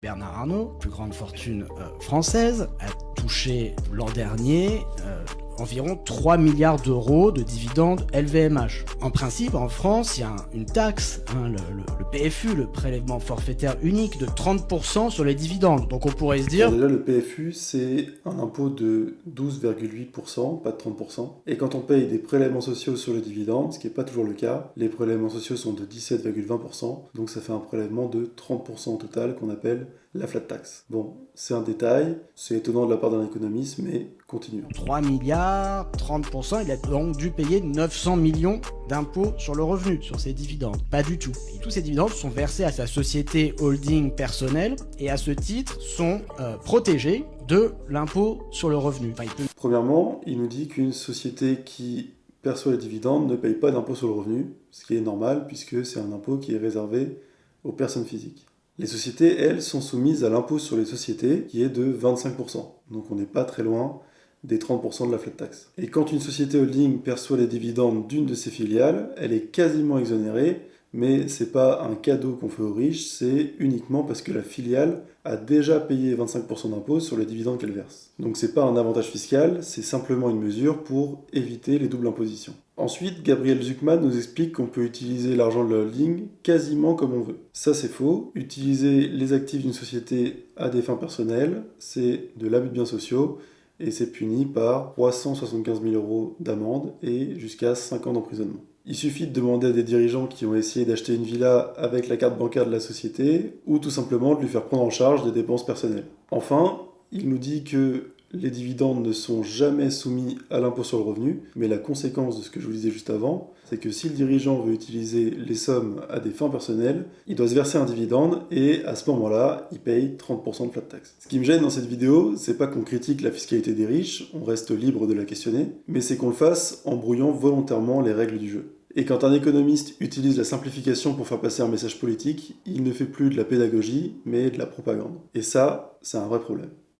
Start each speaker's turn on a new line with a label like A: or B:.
A: Bernard Arnault, plus grande fortune française, a touché l'an dernier environ 3 milliards d'euros de dividendes LVMH. En principe, en France, il y a une taxe, le PFU, le prélèvement forfaitaire unique, de 30% sur les dividendes. Donc on pourrait se dire...
B: Déjà, le PFU, c'est un impôt de 12,8%, pas de 30%. Et quand on paye des prélèvements sociaux sur le dividende, ce qui n'est pas toujours le cas, les prélèvements sociaux sont de 17,20%, donc ça fait un prélèvement de 30% au total qu'on appelle la flat tax. Bon, c'est un détail, c'est étonnant de la part d'un économiste, mais continuons.
A: 3 milliards, 30%, il a donc dû payer 900 millions d'impôts sur le revenu, sur ses dividendes. Pas du tout. Et tous ces dividendes sont versés à sa société holding personnelle et à ce titre sont protégés de l'impôt sur le revenu.
B: Premièrement, il nous dit qu'une société qui perçoit les dividendes ne paye pas d'impôt sur le revenu, ce qui est normal puisque c'est un impôt qui est réservé aux personnes physiques. Les sociétés, elles, sont soumises à l'impôt sur les sociétés qui est de 25%. Donc on n'est pas très loin des 30% de la flat tax. Et quand une société holding perçoit les dividendes d'une de ses filiales, elle est quasiment exonérée, mais c'est pas un cadeau qu'on fait aux riches, c'est uniquement parce que la filiale a déjà payé 25% d'impôt sur les dividendes qu'elle verse. Donc c'est pas un avantage fiscal, c'est simplement une mesure pour éviter les doubles impositions. Ensuite, Gabriel Zucman nous explique qu'on peut utiliser l'argent de la holding quasiment comme on veut. Ça c'est faux, utiliser les actifs d'une société à des fins personnelles, c'est de l'abus de biens sociaux, et c'est puni par 375 000 euros d'amende et jusqu'à 5 ans d'emprisonnement. Il suffit de demander à des dirigeants qui ont essayé d'acheter une villa avec la carte bancaire de la société, ou tout simplement de lui faire prendre en charge des dépenses personnelles. Enfin, il nous dit que les dividendes ne sont jamais soumis à l'impôt sur le revenu, mais la conséquence de ce que je vous disais juste avant, c'est que si le dirigeant veut utiliser les sommes à des fins personnelles, il doit se verser un dividende et à ce moment-là, il paye 30% de flat tax. Ce qui me gêne dans cette vidéo, c'est pas qu'on critique la fiscalité des riches, on reste libre de la questionner, mais c'est qu'on le fasse en brouillant volontairement les règles du jeu. Et quand un économiste utilise la simplification pour faire passer un message politique, il ne fait plus de la pédagogie, mais de la propagande. Et ça, c'est un vrai problème.